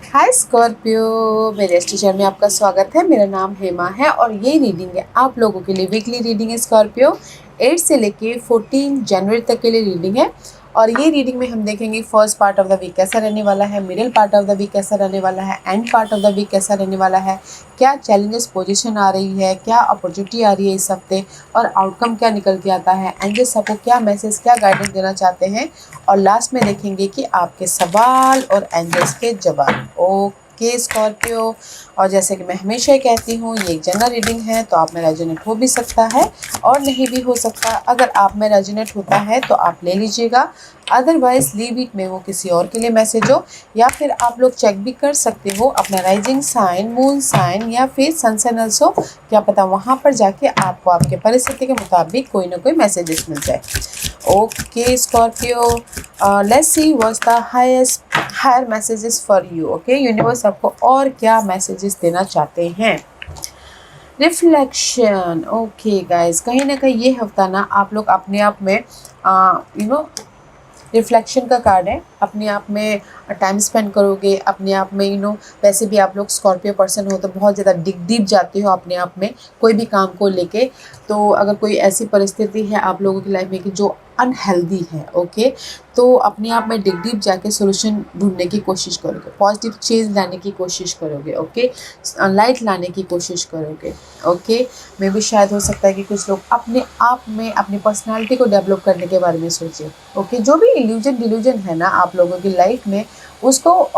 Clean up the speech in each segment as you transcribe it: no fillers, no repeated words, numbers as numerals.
हाय Scorpio, मेरे teacher में आपका स्वागत है। मेरा नाम हेमा है और ये रीडिंग है आप लोगों के लिए वीकली रीडिंग है स्कॉर्पियो। 8 से लेके 14 जनवरी तक के लिए रीडिंग है। और ये रीडिंग में हम देखेंगे first part of the week कैसा रहने वाला है, middle part of the week कैसा रहने वाला है, end part of the week कैसा रहने वाला है, क्या चैलेंजेस पोजीशन आ रही है, क्या अपॉर्चुनिटी आ रही है इस हफ्ते और आउटकम क्या निकल के आता है, एंजल्स सबको क्या मैसेज क्या गाइडेंस देना चाहते हैं। और लास्ट में देखेंगे कि आपके सवाल और एंजल्स के जवाब। ओके स्कॉर्पियो, और जैसे कि मैं हमेशा ही कहती हूँ ये एक जनरल रीडिंग है, तो आप में रेजोनेट हो भी सकता है और नहीं भी हो सकता। अगर आप में रेजोनेट होता है तो आप ले लीजिएगा, अदरवाइज लीव इट में वो किसी और के लिए मैसेज हो। या फिर आप लोग चेक भी कर सकते हो अपना राइजिंग साइन, मून साइन या फिर सन साइन ऑल्सो, क्या पता वहाँ पर जाके आपको आपके परिस्थिति के मुताबिक कोई ना कोई मैसेजेस मिल जाए। Okay Scorpio, let's see what's the higher messages for you. Okay, universe आपको और क्या मैसेजेस देना चाहते हैं। रिफ्लेक्शन। ओके गाइस, कहीं ना कहीं ये हफ्ता ना आप लोग अपने आप में रिफ्लेक्शन का कार्ड है। अपने आप में टाइम स्पेंड करोगे, अपने आप में वैसे भी आप लोग स्कॉर्पियो पर्सन हो तो बहुत ज़्यादा डीप जाते हो अपने आप में कोई भी काम को लेके। तो अगर कोई ऐसी परिस्थिति है आप लोगों की लाइफ में कि जो अनहेल्दी है, ओके, तो अपने आप में डीप जाके सोल्यूशन ढूंढने की कोशिश करोगे, पॉजिटिव चेंज लाने की कोशिश करोगे, ओके, लाइट लाने की कोशिश करोगे। ओके, मे भी शायद हो सकता है कि कुछ लोग अपने आप में अपनी पर्सनालिटी को डेवलप करने के बारे में सोचें। ओके, जो भी डिल्यूजन है ना आप लोगों की लाइफ में, उसको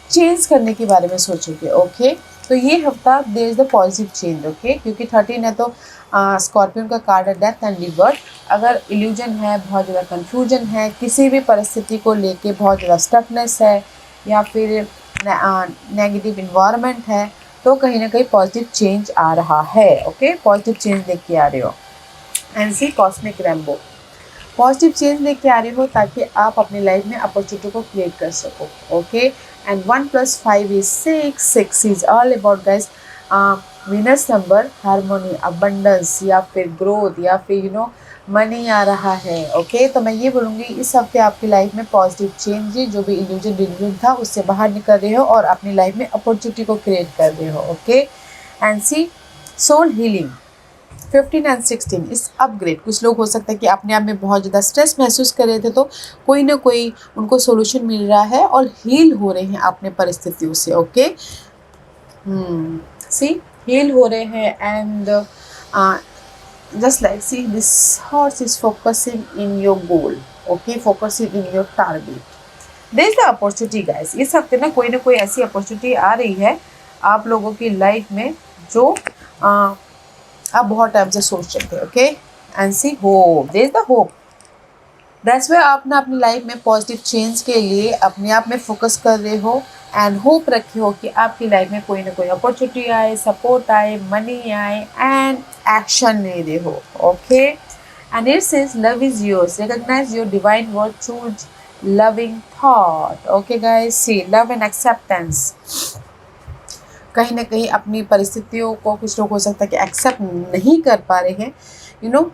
चेंज करने के बारे में सोचोगे। ओके, तो ये हफ्ता there is the positive change. Okay, क्योंकि 13 है तो स्कॉर्पियन का कार्ड है डेथ एंड रिबर्थ। अगर इल्यूजन है, बहुत ज़्यादा कन्फ्यूजन है, किसी भी परिस्थिति को लेके बहुत ज़्यादा स्टकनेस है या फिर नेगेटिव इन्वायरमेंट है, तो कहीं ना कहीं पॉजिटिव चेंज आ रहा है। ओके, पॉजिटिव चेंज देख के आ रहे हो। And see cosmic rainbow, positive change लेके आ रहे हो ताकि आप अपनी लाइफ में अपॉर्चुनिटी को क्रिएट कर सको। Okay, and 1 + 5 = 6। 6 is all about guys winners number, harmony, abundance या फिर ग्रोथ या फिर मनी आ रहा है। ओके, तो मैं ये बोलूँगी इस हफ्ते आपकी लाइफ में पॉजिटिव चेंज है, जो भी डिल्यूजन था उससे बाहर निकल रहे हो और अपनी लाइफ में अपॉर्चुनिटी को क्रिएट कर रहे हो। Okay, and see soul healing 15 and 16 इस अपग्रेड। कुछ लोग हो सकता है कि अपने आप में बहुत ज़्यादा स्ट्रेस महसूस कर रहे थे, तो कोई ना कोई उनको सॉल्यूशन मिल रहा है और हील हो रहे हैं अपने परिस्थितियों से। ओके, सी हील हो रहे हैं and just like see this horse is focusing in your goal. Okay, focusing in your target. there is the opportunity guys, इस हफ्ते ना कोई ऐसी अपॉर्चुनिटी आ रही है आप लोगों की लाइफ में जो आप बहुत टाइम से सोच रहे थे। Okay, and see hope, there is the hope. That's why आप ना अपनी लाइफ में पॉजिटिव चेंज के लिए अपने आप में फोकस कर रहे हो एंड होप रखे हो कि आपकी लाइफ में कोई ना कोई अपॉर्चुनिटी आए, सपोर्ट आए, मनी आए एंड एक्शन ले रहे हो। Okay, and it says love is yours, recognise your divine word, choose loving thought. Okay guys, see love and acceptance. कहीं ना कहीं अपनी परिस्थितियों को कुछ लोग हो सकता है कि एक्सेप्ट नहीं कर पा रहे हैं।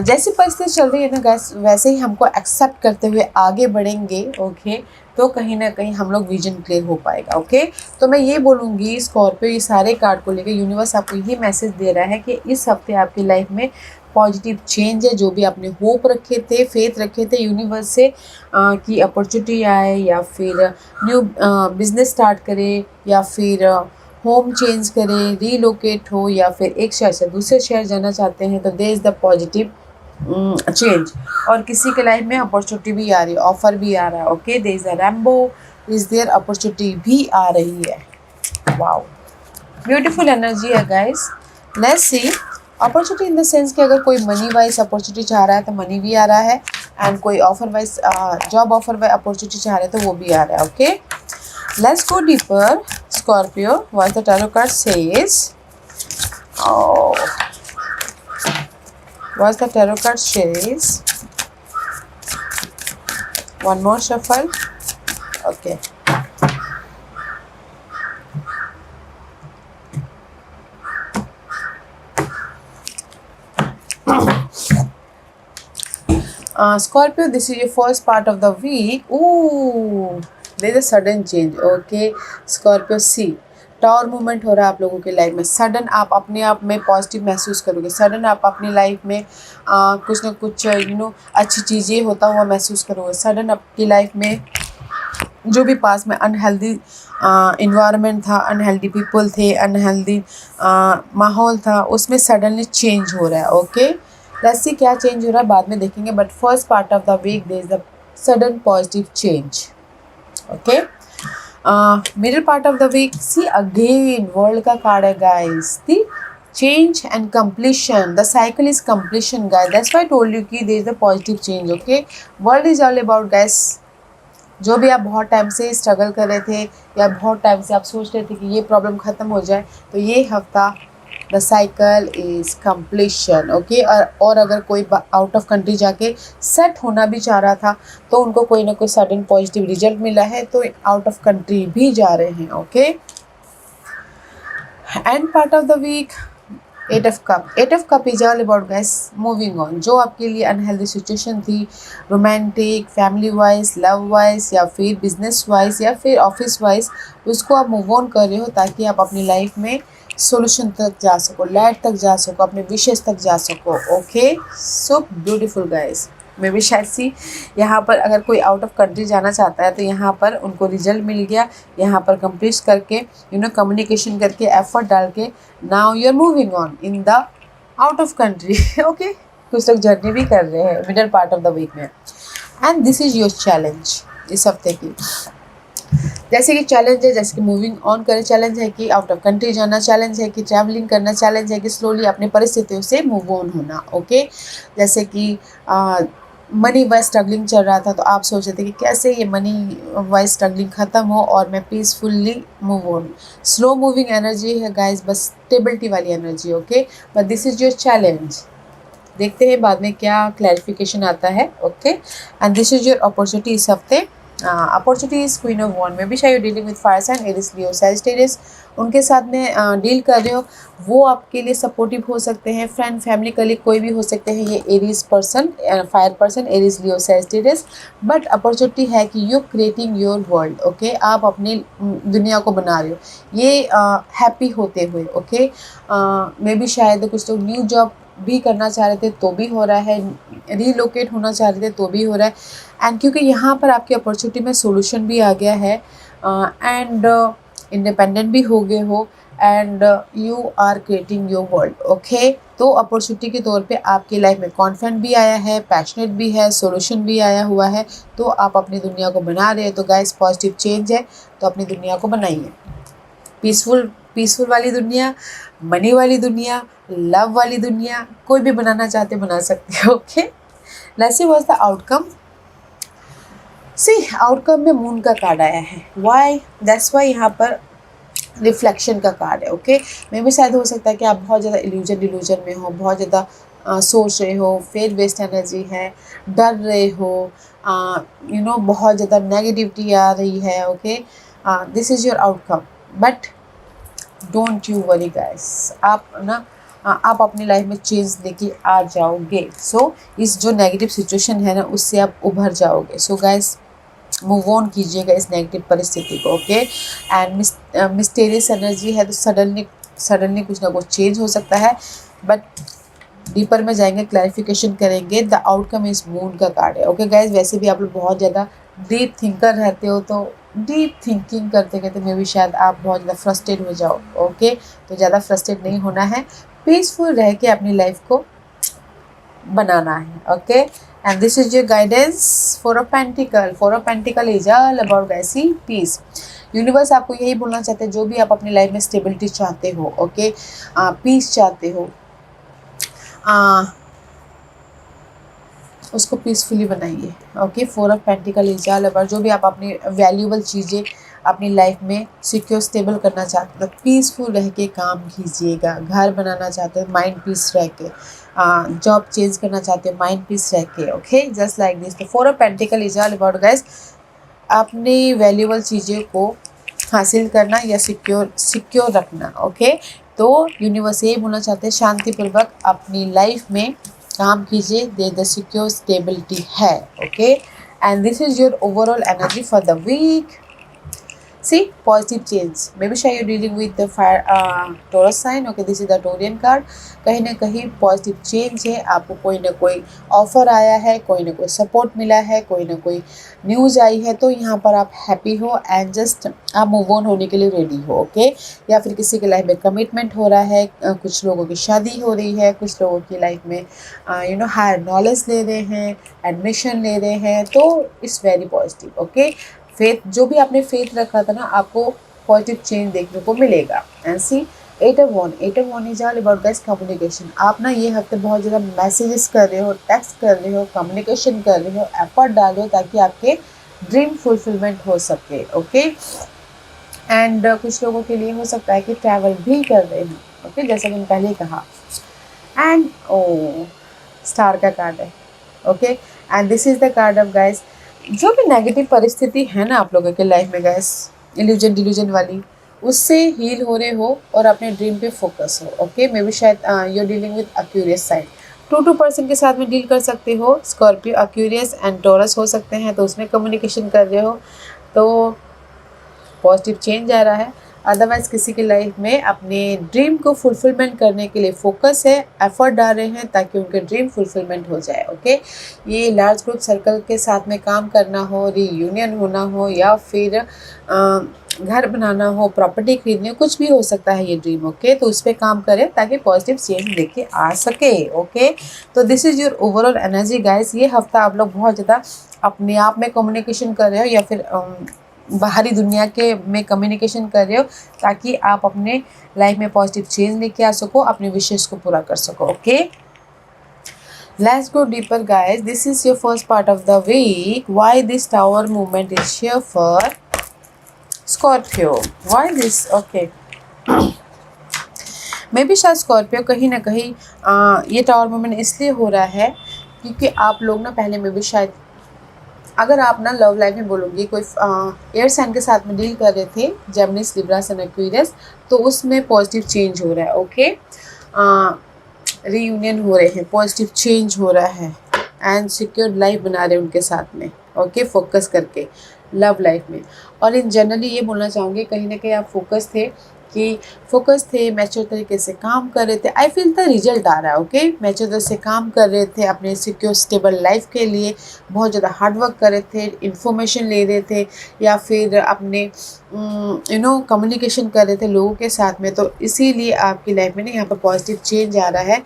जैसी परिस्थिति चल रही है ना गैस, वैसे ही हमको एक्सेप्ट करते हुए आगे बढ़ेंगे। ओके, तो कहीं ना कहीं हम लोग विजन क्लियर हो पाएगा। ओके, तो मैं ये बोलूँगी स्कॉर्पियो, ये सारे कार्ड को लेकर यूनिवर्स आपको ये मैसेज दे रहा है कि इस हफ्ते आपकी लाइफ में पॉजिटिव चेंज है। जो भी आपने होप रखे थे, फेथ रखे थे यूनिवर्स से कि अपॉर्चुनिटी आए या फिर न्यू बिजनेस स्टार्ट करे या फिर होम चेंज करें, रीलोकेट हो या फिर एक शहर से दूसरे शहर जाना चाहते हैं, तो there is the positive change. और किसी के लाइफ में अपॉर्चुनिटी भी आ रही है, ऑफर भी आ रहा है। Okay, there is a rainbow, is there opportunity भी आ रही है। वाओ, ब्यूटीफुल एनर्जी है guys. Let's see opportunity in the sense कि अगर कोई मनी वाइज अपॉर्चुनिटी चाह रहा है तो मनी भी आ रहा है, एंड कोई offer wise job offer wise opportunity चाह रहे हैं तो वो भी आ रहा है। Okay, let's go deeper Scorpio, what the tarot card says. Oh, what the tarot card says. One more shuffle. Okay, Scorpio, this is your first part of the week. Ooh, there is a sudden change. Okay Scorpio see, tower movement हो रहा है आप लोगों की life में। Sudden आप अपने आप में पॉजिटिव महसूस करोगे। सडन आप अपनी लाइफ में कुछ ना कुछ अच्छी चीज़ें होता हुआ महसूस करोगे। सडन आपकी लाइफ में जो भी पास में अनहेल्दी इन्वायरमेंट था, अनहेल्दी पीपल थे, अनहेल्दी माहौल था, उसमें सडनली चेंज हो रहा है। ओके लेट्स सी क्या चेंज हो रहा है बाद में देखेंगे, but first part of the week there is the sudden positive change. Okay middle part of the week, see again world का कार्ड है guys, the change and completion, the cycle is completion guys, that's why I told you कि there is a positive change। okay world is all about guys, जो भी आप बहुत time से struggle कर रहे थे या बहुत टाइम से आप सोच रहे थे कि ये प्रॉब्लम ख़त्म हो जाए, तो ये हफ्ता the cycle is completion. Okay और अगर कोई आउट ऑफ कंट्री जाके सेट होना भी चाह रहा था तो उनको कोई ना कोई सडन पॉजिटिव रिजल्ट मिला है, तो आउट ऑफ कंट्री भी जा रहे हैं। Okay and part of the week, eight of cup is all about guys moving on. जो आपके लिए अनहेल्दी सिचुएशन थी, romantic, family wise, love wise, या फिर बिजनेस वाइज, या फिर ऑफिस वाइज, उसको आप मूव ऑन कर रहे हो ताकि आप अपनी लाइफ में सोल्यूशन तक जा सको, लाइट तक जा सको, अपने विशेष तक जा सको। Okay so beautiful guys. Maybe शायद सी यहाँ पर अगर कोई आउट ऑफ कंट्री जाना चाहता है तो यहाँ पर उनको रिजल्ट मिल गया, यहाँ पर कंप्लीट करके कम्युनिकेशन करके एफर्ट डाल के now you are moving on in the out of country. Okay कुछ लोग जर्नी भी कर रहे हैं middle part of the week में, and this is your challenge इस हफ्ते की। जैसे कि चैलेंज है, जैसे कि मूविंग ऑन करें चैलेंज है, कि आउट ऑफ कंट्री जाना चैलेंज है, कि ट्रैवलिंग करना चैलेंज है, कि स्लोली अपनी परिस्थितियों से मूव ऑन होना। ओके जैसे कि मनी वाइज स्ट्रगलिंग चल रहा था तो आप सोच रहे थे कि कैसे ये मनी वाइज स्ट्रगलिंग ख़त्म हो और मैं peacefully move on. Slow moving energy है गाइस, बस स्टेबिलिटी वाली energy. Okay but this is your challenge. देखते हैं बाद में क्या क्लैरिफिकेशन आता है। Okay and this is your opportunity इस हफ्ते। अपॉर्चुनिटी इज क्वीन ऑफ वन। मे बी शायद dealing with fire sign, Aries, Leo, Sagittarius, उनके साथ में डील कर रहे हो, वो आपके लिए सपोर्टिव हो सकते हैं। फ्रेंड, फैमिली, कलीग कोई भी हो सकते हैं ये Aries person, fire person, Aries, Leo, Sagittarius. But opportunity है कि you creating your world. Okay आप अपनी दुनिया को बना रहे हो ये हैप्पी होते हुए। ओके मे बी शायद कुछ लोग न्यू जॉब भी करना चाह रहे थे तो भी हो रहा है, रीलोकेट होना चाह रहे थे तो भी हो रहा है। एंड क्योंकि यहाँ पर आपकी अपॉर्चुनिटी में सोल्यूशन भी आ गया है एंड इंडिपेंडेंट भी हो गए हो and you are creating your world. Okay तो अपॉर्चुनिटी के तौर पे आपकी लाइफ में कॉन्फिडेंट भी आया है, पैशनेट भी है, सोल्यूशन भी आया हुआ है, तो आप अपनी दुनिया को बना रहे हैं। तो गाइस पॉजिटिव चेंज है तो अपनी दुनिया को बनाइए। पीसफुल वाली दुनिया, मनी वाली दुनिया, लव वाली दुनिया, कोई भी बनाना चाहते बना सकते हो। Okay let's see what's the outcome. See outcome में मून का कार्ड आया है। वाई दैट्स वाई यहाँ पर रिफ्लेक्शन का कार्ड है। ओके मे भी शायद हो सकता है कि आप बहुत ज़्यादा इल्यूजन में हो, बहुत ज़्यादा सोच रहे हो, फेयर वेस्ट एनर्जी है, डर रहे हो, बहुत ज़्यादा नेगेटिविटी आ रही है। Okay this is your outcome but don't you worry guys, आप अपनी लाइफ में चेंज लेके आ जाओगे। सो इस जो नेगेटिव सिचुएशन है ना उससे आप उभर जाओगे। सो गाइस मूव ऑन कीजिएगा इस नेगेटिव परिस्थिति को। ओके एंड मिस्टीरियस एनर्जी है तो सडनली कुछ ना कुछ चेंज हो सकता है, बट डीपर में जाएंगे, क्लैरिफिकेशन करेंगे। द आउटकम इज मून का कार्ड है। ओके गाइज वैसे भी आप लोग बहुत ज़्यादा डीप थिंकर रहते हो, तो डीप थिंकिंग करते करते मे भी शायद आप बहुत ज़्यादा फ्रस्ट्रेट हो जाओ। ओके तो ज़्यादा फ्रस्ट्रेट नहीं होना है, पीसफुल रह के अपनी लाइफ को बनाना है। Okay and this is your guidance. Four of pentacle is all about guys peace. Universe आपको यही बोलना चाहते हैं, जो भी आप अपनी लाइफ में स्टेबिलिटी चाहते हो, ओके पीस चाहते हो, उसको पीसफुली बनाइए। Okay four of pentacle is all about जो भी आप अपनी वैल्यूएबल चीज़ें अपनी लाइफ में सिक्योर स्टेबल करना चाहते हो, पीसफुल रह के काम कीजिएगा। घर बनाना चाहते हो, माइंड पीस रह के, जॉब चेंज करना चाहते हो, माइंड पीस रह के। Okay just like this. तो four of pentacle is all about guys अपनी वैल्यूएबल चीज़ें को हासिल करना या सिक्योर रखना। ओके तो यूनिवर्स यही बोलना चाहते हैं, शांतिपूर्वक अपनी लाइफ में काम कीजिए, दे द सिक्योर स्टेबिलिटी है। Okay and this is your overall energy for the week. See positive change. Maybe shy you're dealing with the fire Taurus sign. Okay, this is the Taurian card. कहीं ना कहीं positive change है, आपको कोई ना कोई offer आया है, कोई ना कोई सपोर्ट मिला है, कोई ना कोई न्यूज़ आई है, तो यहाँ पर आप हैप्पी हो एंड जस्ट आप मूव ऑन होने के लिए रेडी हो. ओके, या फिर किसी के लाइफ में कमिटमेंट हो रहा है, कुछ लोगों की शादी हो रही है, कुछ लोगों की लाइफ में हायर नॉलेज ले रहे हैं, एडमिशन ले रहे हैं, तो it's very positive. Okay, faith, जो भी आपने फेथ रखा था ना, आपको पॉजिटिव चेंज देखने को मिलेगा. एंड सी 8 of 1 इज ऑल अबाउट गाइस कम्युनिकेशन. आप ना ये हफ्ते बहुत ज़्यादा मैसेजेस कर रहे हो, टेक्स्ट कर रहे हो, कम्युनिकेशन कर रहे हो, एफर्ट डाल रहे हो ताकि आपके ड्रीम फुलफिलमेंट हो सके. ओके, एंड कुछ लोगों के लिए हो सकता है कि ट्रैवल भी कर रहे हैं. ओके, जैसा कि मैंने पहले ही कहा. एंड स्टार का कार्ड है. Okay, and this is the card of guys, जो भी नेगेटिव परिस्थिति है ना आप लोगों के लाइफ में गाइस, इल्यूजन डिल्यूजन वाली, उससे हील हो रहे हो और अपने ड्रीम पे फोकस हो. ओके, मे बी शायद you dealing with Aquarius side. 2 person के साथ में डील कर सकते हो. स्कॉर्पियो, अक्यूरियस एंड टॉरस हो सकते हैं, तो उसमें कम्युनिकेशन कर रहे हो, तो पॉजिटिव चेंज आ रहा है. अदरवाइज किसी की लाइफ में अपने ड्रीम को फुलफिलमेंट करने के लिए फोकस है, एफर्ट डाल रहे हैं ताकि उनके ड्रीम फुलफिलमेंट हो जाए. ओके, ये लार्ज ग्रुप सर्कल के साथ में काम करना हो, रीयूनियन होना हो, या फिर घर बनाना हो, प्रॉपर्टी खरीदनी हो, कुछ भी हो सकता है ये ड्रीम. ओके, तो उस पर काम करें ताकि पॉजिटिव चेंज लेके आ सके. ओके, तो this is your overall energy guys. ये हफ्ता आप लोग बहुत ज़्यादा अपने आप में कम्युनिकेशन कर रहे हो, या फिर बाहरी दुनिया के में कम्युनिकेशन कर रहे हो ताकि आप अपने लाइफ में पॉजिटिव चेंज लेके आ सको, अपने विशेष को पूरा कर सको. Okay, let's go deeper guys. This is your first part of the week. Why this tower movement is here for Scorpio? Why this? Okay, maybe शायद स्कॉर्पियो कहीं ना कहीं ये टावर मूवमेंट इसलिए हो रहा है क्योंकि आप लोग ना पहले में भी शायद, अगर आप ना लव लाइफ में बोलोगे, कोई एयर साइन के साथ में डील कर रहे थे, जेमिनिस, लिब्रा एंड एक्वेरियस, तो उसमें पॉजिटिव चेंज हो रहा है. ओके, रीयूनियन हो रहे हैं, पॉजिटिव चेंज हो रहा है एंड सिक्योर लाइफ बना रहे हैं उनके साथ में. ओके, फोकस करके लव लाइफ में. और इन जनरली ये बोलना चाहूँगी, कहीं ना कहीं आप फोकस थे, मैच्योर तरीके से काम कर रहे थे. आई फील द रिजल्ट आ रहा है. ओके, मैच्योर तरह से काम कर रहे थे अपने सिक्योर स्टेबल लाइफ के लिए, बहुत ज़्यादा हार्डवर्क कर रहे थे, इन्फॉर्मेशन ले रहे थे, या फिर अपने कम्युनिकेशन कर रहे थे लोगों के साथ में. तो इसीलिए आपकी लाइफ में ना यहाँ पर पॉजिटिव चेंज आ रहा है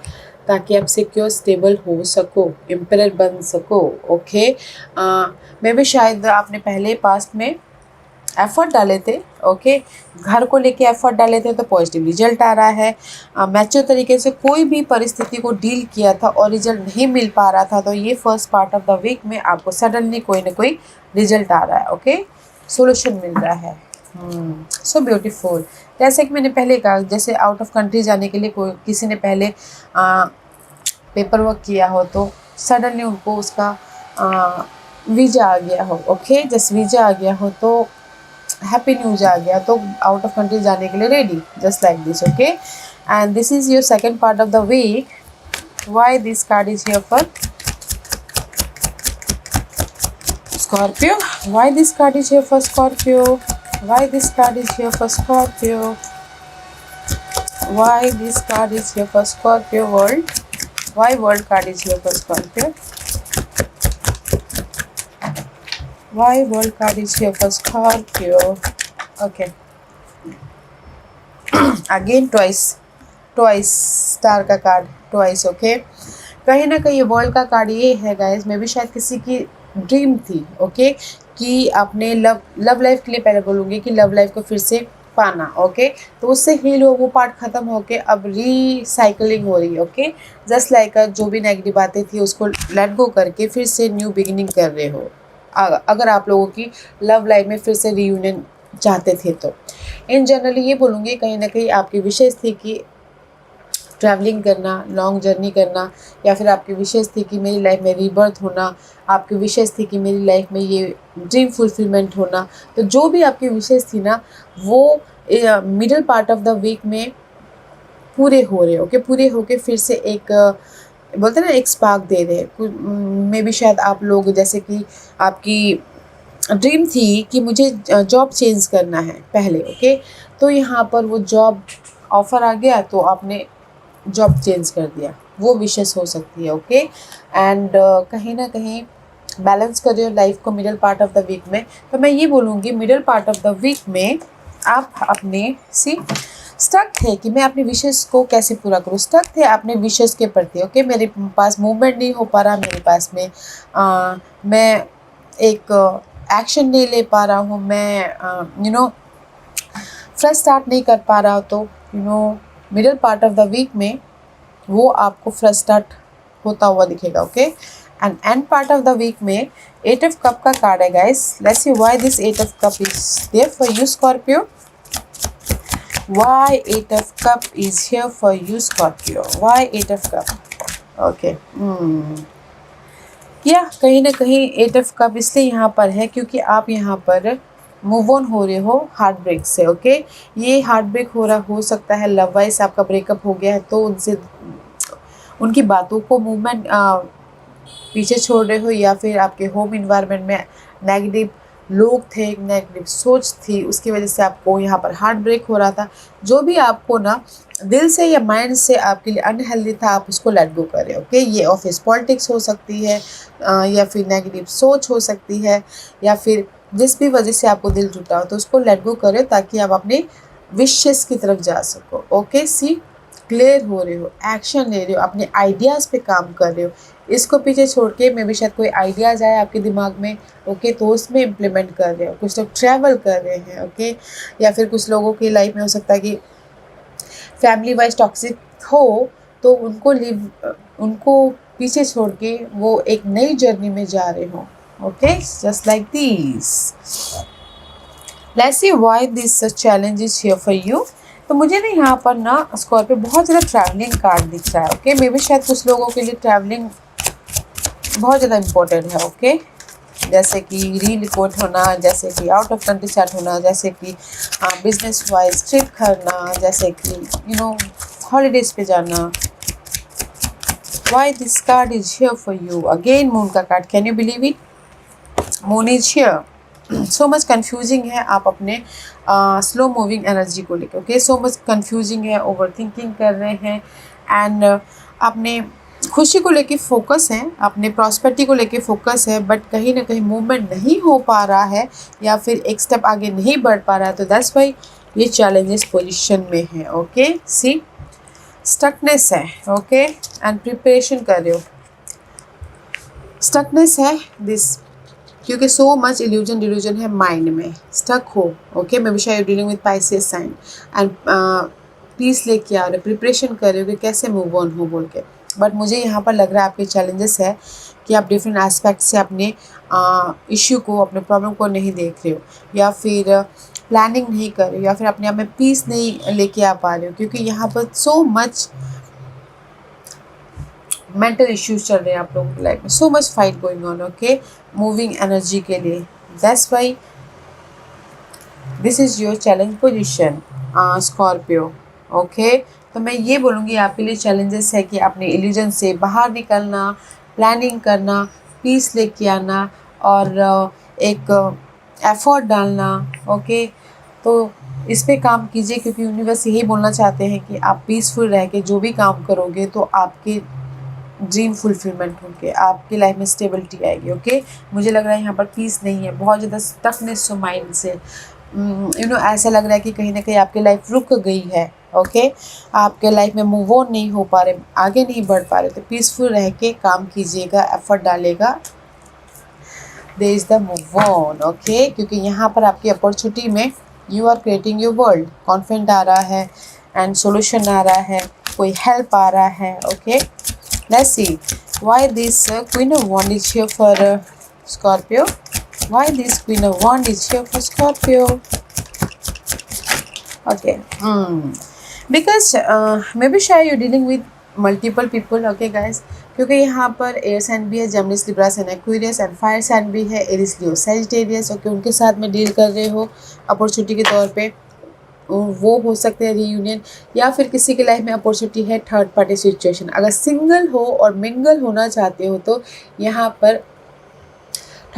ताकि आप सिक्योर स्टेबल हो सको, एम्परर बन सको. ओके, मे भी शायद आपने पहले पास्ट में एफर्ट डाले थे. ओके, घर को लेके एफर्ट डाले थे, तो पॉजिटिव रिजल्ट आ रहा है. मैच्योर तरीके से कोई भी परिस्थिति को डील किया था और रिजल्ट नहीं मिल पा रहा था, तो ये first part of the week में आपको सडनली कोई ना कोई रिजल्ट आ रहा है. ओके, सोल्यूशन मिल रहा है. So beautiful. जैसे कि मैंने पहले कहा, जैसे आउट ऑफ कंट्री जाने के लिए किसी ने पहले पेपर वर्क किया हो, तो सडनली उनको उसका वीज़ा आ गया हो. ओके, जस्ट वीज़ा आ गया हो, तो हैप्पी न्यूज आ गया, तो आउट ऑफ कंट्री जाने के लिए ready, just like this. Okay, and this is your second part of the week. Why this card is here for Scorpio? Why this card is here for Scorpio? Why this card is here for Scorpio? Why this card is here for Scorpio? World? Why world card is here for Scorpio? Why world card is here for Scorpio? Okay. Again twice star का card twice. Okay, कहीं ना कहीं world का card ये है guys, maybe शायद किसी की ड्रीम थी. ओके, कि आपने लव लाइफ के लिए, पहले बोलूँगी कि लव लाइफ को फिर से पाना. ओके, तो उससे हील हो, वो पार्ट ख़त्म होके अब रीसाइकलिंग हो रही है. ओके, जस्ट लाइक जो भी नेगेटिव बातें थी उसको लेट गो करके फिर से न्यू बिगिनिंग कर रहे हो. अगर आप लोगों की लव लाइफ में फिर से रीयूनियन चाहते थे, तो इन जनरली ये बोलूँगी कहीं ना कहीं आपकी विशेष थी कि ट्रैवलिंग करना, लॉन्ग जर्नी करना, या फिर आपकी विशेष थी कि मेरी लाइफ में रीबर्थ होना, आपकी विशेष थी कि मेरी लाइफ में ये ड्रीम फुलफिलमेंट होना. तो जो भी आपकी विशेष थी ना, वो middle part of the week में पूरे हो रहे. ओके, पूरे होके फिर से एक बोलते हैं ना, एक स्पार्क दे रहे. मे बी शायद आप लोग, जैसे कि आपकी ड्रीम थी कि मुझे जॉब चेंज करना है पहले, ओके। तो यहाँ पर वो जॉब ऑफ़र आ गया तो आपने जॉब चेंज कर दिया, वो विशेस हो सकती है, ओके। एंड कहीं ना कहीं बैलेंस करिए लाइफ को middle part of the week में। तो मैं ये बोलूँगी middle part of the week में आप अपने स्टक थे कि मैं अपनी विशेस को कैसे पूरा करूँ, स्टक थे अपने विशेस के प्रति, ओके। मेरे पास मूवमेंट नहीं हो पा रहा, मेरे पास में मैं एक एक्शन नहीं ले पा रहा हूँ, मैं फ्रेश स्टार्ट नहीं कर पा रहा हूँ। तो middle part of the week में वो आपको फ्रेश स्टार्ट होता हुआ दिखेगा, okay. And end part of the week में 8 ऑफ कप का कार्ड है guys. Let's see why this 8 of cup is there for you Scorpio. Why 8 of cup is here for you Scorpio? Why 8 of cup? Okay. या कहीं ना कहीं 8 of cup इसलिए यहाँ पर है क्योंकि आप यहाँ पर मूव ऑन हो रहे हो हार्ट ब्रेक से, ओके। ये हार्ट ब्रेक हो सकता है, लव वाइज आपका ब्रेकअप हो गया है तो उनसे उनकी बातों को मूवमेंट पीछे छोड़ रहे हो, या फिर आपके होम इन्वायरमेंट में नेगेटिव लोग थे, नेगेटिव सोच थी, उसकी वजह से आपको यहाँ पर हार्ट ब्रेक हो रहा था। जो भी आपको ना दिल से या माइंड से आपके लिए अनहेल्दी था, आप उसको लेट गो करें, ओके। ये ऑफिस पॉलिटिक्स हो सकती है, या फिर नेगेटिव सोच हो सकती है, या फिर जिस भी वजह से आपको दिल टूटा हो तो उसको लेट गो करें ताकि आप अपने विशेस की तरफ जा सको, ओके। क्लियर हो रहे हो, एक्शन ले रहे हो, अपने आइडियाज़ पे काम कर रहे हो। इसको पीछे छोड़ के मे भी शायद कोई आइडियाज़ आए आपके दिमाग में, ओके, तो उसमें इम्प्लीमेंट कर रहे हो। कुछ लोग ट्रैवल कर रहे हैं, ओके। या फिर कुछ लोगों की लाइफ में हो सकता है कि फैमिली वाइज टॉक्सिक हो तो उनको पीछे छोड़ के वो एक नई जर्नी में जा रहे हो, okay. Just like this, let's see why this challenge is here for you. तो मुझे ना यहाँ पर ना स्कॉर्पियो बहुत ज़्यादा ट्रैवलिंग कार्ड दिख रहा है, ओके। मे बी शायद कुछ लोगों के लिए ट्रैवलिंग बहुत ज़्यादा इम्पोर्टेंट है, ओके। जैसे कि रीलोकेट होना, जैसे कि आउट ऑफ कंट्री स्टार्ट होना, जैसे कि बिजनेस वाइज ट्रिप करना, जैसे कि हॉलीडेज पे जाना। Why this card is here for you? Again moon का card, can you believe it? Moon is here. So much confusing है आप अपने स्लो मूविंग एनर्जी को लेकर, ओके। सो मच कन्फ्यूजिंग है, ओवर थिंकिंग कर रहे हैं, एंड अपने खुशी को लेके फोकस है, अपने प्रॉस्पेरिटी को लेके फोकस है, बट कहीं ना कहीं मूवमेंट नहीं हो पा रहा है या फिर एक स्टेप आगे नहीं बढ़ पा रहा है। तो दैट्स वाई ये चैलेंजेस पोजीशन में है, ओके। सी स्टकनेस है, ओके, एंड प्रिपरेशन कर रहे हो। स्टकनेस है दिस क्योंकि सो मच इल्यूजन डिल्यूजन है माइंड में, स्टक हो, ओके। मे बी शायद dealing with Pisces sign and peace लेके आ रहे हो, प्रिपरेशन कर रहे हो कि कैसे मूव ऑन हो बोल के। बट मुझे यहाँ पर लग रहा है आपके चैलेंजेस है कि आप डिफरेंट एस्पेक्ट से अपने इश्यू को, अपने प्रॉब्लम को नहीं देख रहे हो, या फिर प्लानिंग नहीं कर रहे हो, या फिर अपने आप में पीस नहीं लेके आ पा रहे हो, क्योंकि यहाँ पर सो मच मेंटल इश्यूज चल रहे हैं आप लोगों की लाइफ में, so much fight going on, okay, moving energy के लिए। That's why this is your challenge position Scorpio, okay. तो मैं ये बोलूँगी आपके लिए चैलेंजेस है कि अपने इल्यूजन से बाहर निकलना, प्लानिंग करना, पीस लेके आना, और एक एफर्ट डालना, ओके। तो इस पे काम कीजिए क्योंकि यूनिवर्स यही बोलना चाहते हैं कि आप पीसफुल रह के जो भी काम करोगे तो आपके ड्रीम फुलफिलमेंट होंगे, आपकी लाइफ में स्टेबिलिटी आएगी, ओके। मुझे लग रहा है यहाँ पर पीस नहीं है, बहुत ज़्यादा स्टकनेस हो माइंड से, ऐसा लग रहा है कि कहीं ना कहीं आपकी लाइफ रुक गई है, ओके। आपके लाइफ में मूव ऑन नहीं हो पा रहे, आगे नहीं बढ़ पा रहे। तो पीसफुल रह के काम कीजिएगा, एफर्ट डालेगा, there is the move on, okay. क्योंकि यहाँ पर आपकी अपॉर्चुनिटी में you are creating your world, confident आ रहा है एंड सोल्यूशन आ रहा है, कोई हेल्प आ रहा है, okay. Let's see why this Queen of Wands is here for Scorpio. Why this Queen of Wands is here for Scorpio? Okay. Because maybe शायद you're dealing with multiple people, okay guys. क्योंकि यहाँ पर air sign भी है, Gemini, Libra and Aquarius, and fire sign भी है, Eris, Leo, Sagittarius, okay. उनके साथ में डील कर रहे हो अपॉर्चुनिटी के तौर पे, वो हो सकते हैं रीयूनियन, या फिर किसी की लाइफ में अपॉर्चुनिटी है थर्ड पार्टी सिचुएशन। अगर सिंगल हो और मिंगल होना चाहते हो तो यहाँ पर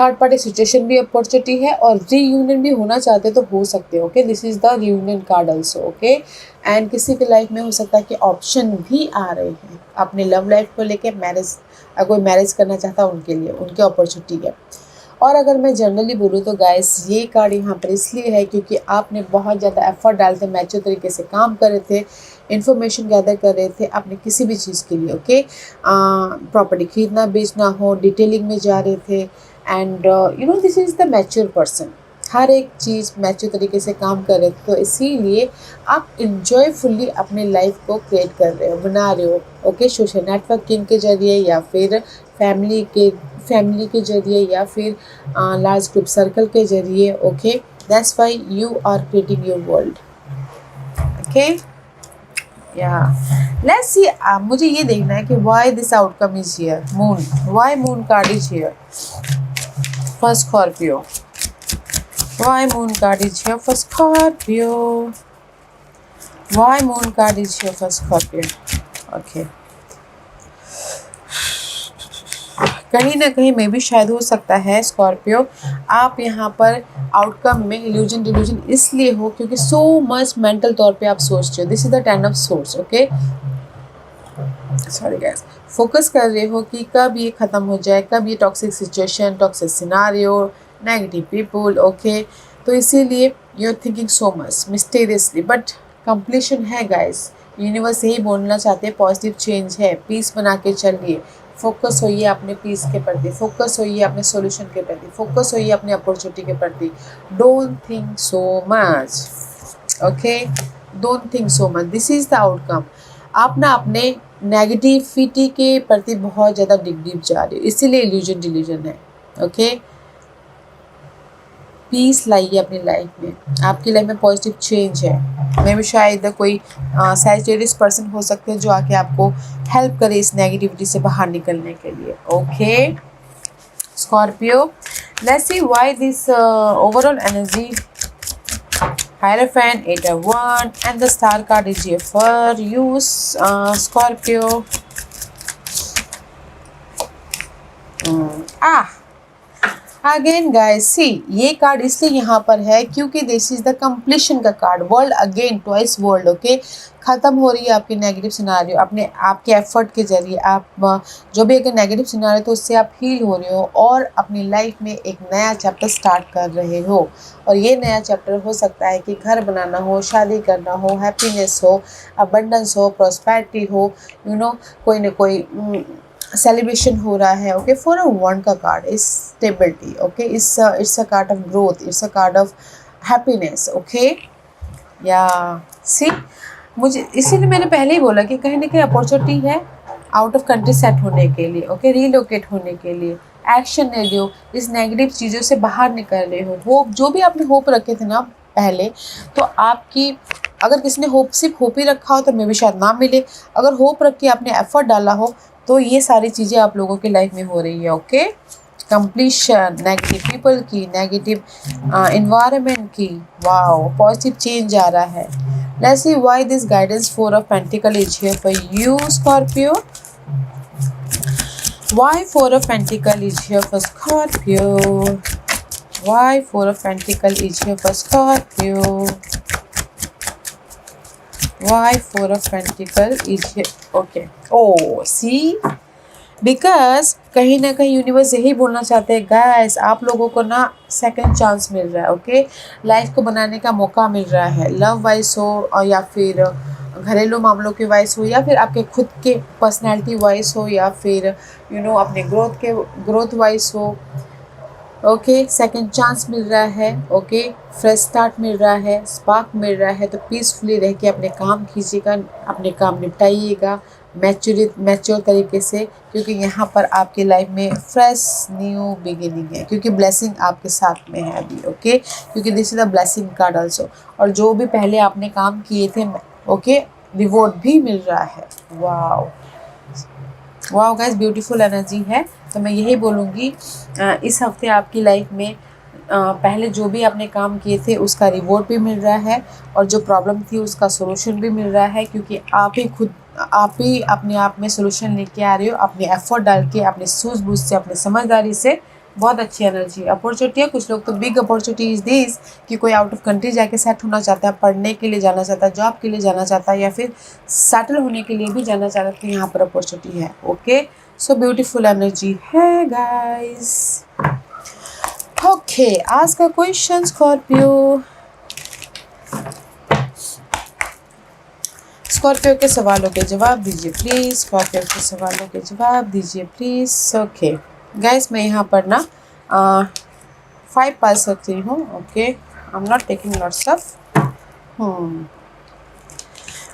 थर्ड पार्टी सिचुएशन भी अपॉर्चुनिटी है, और रीयूनियन भी होना चाहते तो हो सकते हो। Okay, this is the reunion card also. Okay, and किसी के लाइफ में हो सकता है कि ऑप्शन भी आ रहे हैं अपने लव लाइफ को लेके, मैरिज, अगर कोई मैरिज करना चाहता है उनके लिए उनकी अपॉर्चुनिटी है। और अगर मैं जनरली बोलूँ तो गाइस ये कार्ड यहाँ पर इसलिए है क्योंकि आपने बहुत ज़्यादा एफर्ट डाले थे, मैच्योर तरीके से काम कर रहे थे, इन्फॉर्मेशन गैदर कर रहे थे अपने किसी भी चीज़ के लिए। ओके, प्रॉपर्टी खरीदना बेचना हो, डिटेलिंग में जा रहे थे, and you know this is the mature person, हर एक चीज़ मैच्योर तरीके से काम कर रहे थे। तो इसीलिए आप इंजॉयफुल्ली अपने लाइफ को क्रिएट कर रहे हो, बना रहे हो। ओके, सोशल नेटवर्किंग के जरिए या फिर फैमिली के जरिए या फिर लार्ज ग्रुप सर्कल के जरिए। Okay, that's why you are creating your world. Okay, या लेट्स सी, मुझे ये देखना है कि why this outcome is here. Moon, why moon card is here for Scorpio, why moon card is here for Scorpio, why moon card is here for Scorpio. Okay, कहीं ना कहीं में भी शायद हो सकता है स्कॉर्पियो आप यहाँ पर आउटकम में इल्यूजन डिल्यूजन इसलिए हो क्योंकि सो मच मेंटल तौर पे आप सोचते हो। This is the 10 of source. Okay, sorry guys, focus कर रहे हो कि कब ये ख़त्म हो जाए, कब ये toxic situation, toxic scenario, negative people. Okay, तो इसीलिए you are thinking so much mysteriously, but completion है गाइस। यूनिवर्स यही बोलना चाहते हैं, पॉजिटिव चेंज है, पीस बना के चलिए, फोकस होइए अपने पीस के प्रति, फोकस होइए अपने सॉल्यूशन के प्रति, फोकस होइए अपने अपॉर्चुनिटी के प्रति। Don't think so much. Okay, don't think so much, this is the outcome. आप ना अपने नेगेटिविटी के प्रति बहुत ज़्यादा डीप जा रहे हो, इसीलिए इल्यूजन डिल्यूजन है। ओके, पीस लाइए अपनी लाइफ में, आपकी लाइफ में पॉजिटिव चेंज है। मे भी शायद कोई सैजिटेरियस पर्सन हो सकते हैं जो आके आपको हेल्प करे इस नेगेटिविटी से बाहर निकलने के लिए। Okay Scorpio, let's see why this overall energy, Hierophant, 8 of Wands, and the Star card is here for you, Scorpio. Again guys see, ये कार्ड इसलिए यहाँ पर है क्योंकि दिस इज द कंप्लीशन का card. World again, twice world. Okay, ख़त्म हो रही है आपकी नेगेटिव सिनारियो, अपने आपके एफर्ट के जरिए आप जो भी अगर नेगेटिव सिनारियो तो उससे आप हील हो रहे हो और अपनी लाइफ में एक नया चैप्टर स्टार्ट कर रहे हो। और ये नया चैप्टर हो सकता है कि घर बनाना हो, शादी करना हो, हैप्पीनेस हो, अबंडेंस हो, प्रॉस्पेरिटी हो, यू नो कोई ना कोई सेलिब्रेशन हो रहा है। ओके, फॉर अ वन का card is stability. Okay, it's a card of growth, it's a card of happiness. Okay, या सी, मुझे इसीलिए मैंने पहले ही बोला कि कहीं ना कहीं अपॉर्चुनिटी है आउट ऑफ कंट्री सेट होने के लिए। ओके, रीलोकेट होने के लिए एक्शन ले लो, इस नेगेटिव चीज़ों से बाहर निकल रहे हो। होप, जो भी आपने होप रखे थे ना पहले, तो आपकी अगर किसी ने सिर्फ होप ही रखा हो तो मे भी शायद ना मिले। अगर होप रख के आपने एफर्ट डाला हो तो ये सारी चीज़ें आप लोगों की लाइफ में हो रही है। ओके, कंप्लीशन, नेगेटिव पीपल की, नेगेटिव इन्वायरमेंट की, वाओ, पॉजिटिव चेंज आ रहा है। Let's see why this guidance 4 of Pentacles is here for you Scorpio, why 4 of Pentacles is here for Scorpio, why 4 of Pentacles is here for Scorpio, why 4 of Pentacles is here. Okay, oh see, because कहीं ना कहीं universe यही बोलना चाहते हैं guys, आप लोगों को ना सेकंड चांस मिल रहा है। ओके, लाइफ को बनाने का मौका मिल रहा है, लव वाइज हो और या फिर घरेलू मामलों के वाइज हो या फिर आपके खुद के पर्सनैलिटी वाइज हो या फिर यू नो अपने ग्रोथ वाइज हो। ओके, सेकंड चांस मिल रहा है। ओके, फ्रेश स्टार्ट मिल रहा है, स्पार्क मिल रहा है। तो पीसफुली रह के अपने काम कीजिएगा, अपने काम निपटाइएगा मैच्योर तरीके से, क्योंकि यहाँ पर आपकी लाइफ में फ्रेश न्यू बिगिनिंग है, क्योंकि ब्लेसिंग आपके साथ में है अभी। ओके, क्योंकि this is the blessing card also. और जो भी पहले आपने काम किए थे, ओके, रिवॉर्ड भी मिल रहा है। Wow wow guys, beautiful energy है। तो मैं यही बोलूँगी इस हफ्ते आपकी लाइफ में पहले जो भी आपने काम किए थे उसका रिवॉर्ड भी मिल रहा है और जो प्रॉब्लम थी उसका सोल्यूशन भी मिल रहा है, क्योंकि आप ही अपने आप में सोल्यूशन लेके आ रहे हो, अपने एफर्ट डाल के, अपने सूझबूझ से, अपनी समझदारी से। बहुत अच्छी एनर्जी अपॉर्चुनिटी है। कुछ लोग तो बिग अपॉर्चुनिटी इज दिस कि कोई आउट ऑफ कंट्री जाके सेट होना चाहता है, पढ़ने के लिए जाना चाहता है, जॉब के लिए जाना चाहता है, या फिर सेटल होने के लिए भी जाना चाहता है, तो यहाँ पर अपॉर्चुनिटी है। ओके, सो ब्यूटीफुल एनर्जी है गाइस। ओके, आज का क्वेश्चन स्कॉर्पियो, स्कॉर्पियो के सवालों के जवाब दीजिए प्लीज, स्कॉर्पियो के सवालों के जवाब दीजिए प्लीज। ओके गाइस, मैं यहाँ पर ना 5 पास रखती हूँ। Okay, I am not taking lots of.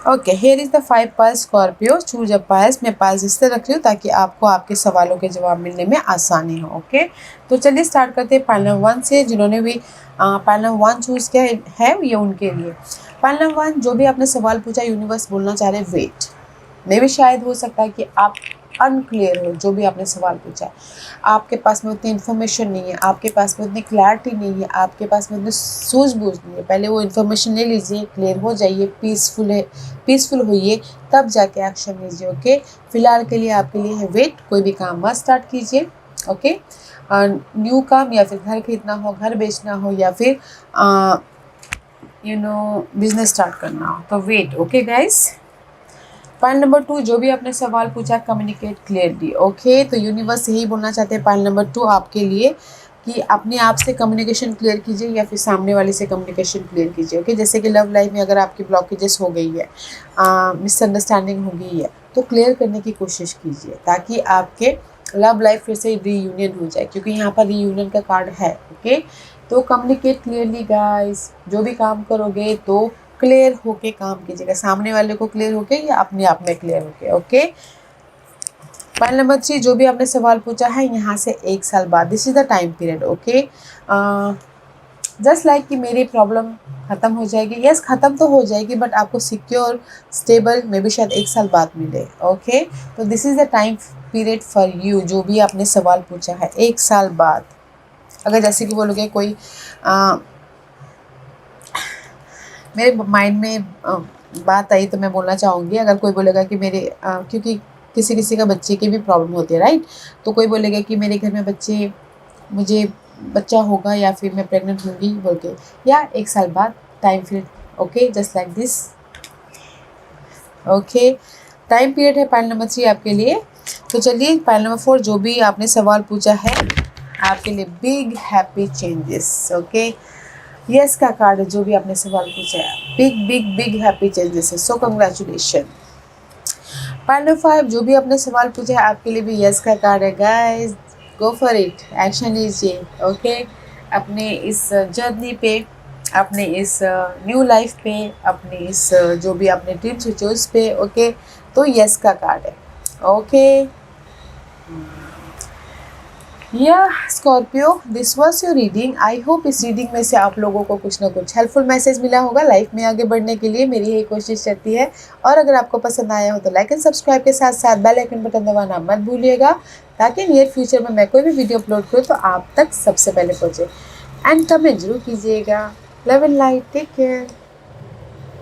Okay, here is the 5 pass Scorpio, choose a pass. मैं पास इससे रख रही हूँ ताकि आपको आपके सवालों के जवाब मिलने में आसानी हो। ओके, तो चलिए स्टार्ट करते हैं पैनल 1 से। जिन्होंने भी पैनल 1 चूज़ किया है ये उनके लिए। पैनल 1, जो भी आपने सवाल पूछा, यूनिवर्स बोलना चाह रहे वेट। मे भी शायद हो सकता है कि आप अनक्लियर हो, जो भी आपने सवाल पूछा, आपके पास में उतनी इन्फॉर्मेशन नहीं है, आपके पास में उतनी क्लैरिटी नहीं है, आपके पास में उतनी सूझबूझ नहीं है। पहले वो इन्फॉर्मेशन ले लीजिए, क्लियर हो जाइए, पीसफुल होइए, तब जाके एक्शन लीजिए। ओके, फिलहाल के लिए आपके लिए है वेट, कोई भी काम मत स्टार्ट कीजिए। ओके, न्यू काम या फिर घर खरीदना हो, घर बेचना हो, या फिर बिजनेस स्टार्ट करना हो, तो wait. Okay guys, point number 2, जो भी आपने सवाल पूछा, कम्युनिकेट क्लियरली। ओके, तो यूनिवर्स यही बोलना चाहते हैं पॉइंट नंबर 2 आपके लिए कि अपने आप से कम्युनिकेशन क्लियर कीजिए या फिर सामने वाले से कम्युनिकेशन क्लियर कीजिए। ओके, जैसे कि लव लाइफ में अगर आपकी ब्लॉकेजेस हो गई है, मिसअंडरस्टैंडिंग हो गई है, तो क्लियर करने की कोशिश कीजिए ताकि आपके लव लाइफ फिर से रीयूनियन हो जाए, क्योंकि यहाँ पर रीयूनियन का कार्ड है। ओके, तो कम्युनिकेट क्लियरली गाइस, जो भी काम करोगे तो क्लियर होके काम कीजिएगा, सामने वाले को क्लियर होके या अपने आप में क्लियर होके। ओके, पॉइंट नंबर 3, जो भी आपने सवाल पूछा है, यहाँ से 1 साल बाद, this is the time period. Okay, just like कि मेरी प्रॉब्लम ख़त्म हो जाएगी। यस, ख़त्म तो हो जाएगी, बट आपको सिक्योर, स्टेबल मे बी शायद 1 साल बाद मिले। ओके, तो this is the time period for you, जो भी आपने सवाल पूछा है 1 साल बाद। अगर जैसे कि बोलोगे कोई मेरे माइंड में बात आई, तो मैं बोलना चाहूँगी, अगर कोई बोलेगा कि मेरे क्योंकि किसी किसी का बच्चे की भी प्रॉब्लम होती है, राइट, तो कोई बोलेगा कि मेरे घर में मुझे बच्चा होगा या फिर मैं प्रेग्नेंट होंगी बोल के, या 1 साल बाद time period. Okay, just like this. Okay, time period है पॉइंट नंबर 3 आपके लिए। तो चलिए पॉइंट नंबर 4, जो भी आपने सवाल पूछा है आपके लिए big happy changes. Okay, yes का कार्ड है, जो भी आपने सवाल पूछा है, big big big happy changes है, सो कंग्रेचुलेशन। पॉइंट नंबर 5, जो भी आपने सवाल पूछा है आपके लिए भी यस का कार्ड है। Guys, go for it, action लीजिए। ओके, अपने इस जर्नी पे, अपने इस न्यू लाइफ पे, अपने इस जो भी आपने ड्रीम सोचे उस पे। ओके, तो यस का कार्ड है। ओके, या Scorpio, this was your reading. I hope इस रीडिंग में से आप लोगों को कुछ ना कुछ हेल्पफुल मैसेज मिला होगा लाइफ में आगे बढ़ने के लिए। मेरी यही कोशिश रहती है। और अगर आपको पसंद आया हो तो लाइक एंड सब्सक्राइब के साथ साथ बेल आइकन बटन दबाना मत भूलिएगा, ताकि नियर फ्यूचर में मैं कोई भी वीडियो अपलोड करूँ तो आप तक सबसे पहले पहुँचे। एंड कमेंट जरूर कीजिएगा। Love and light, take care.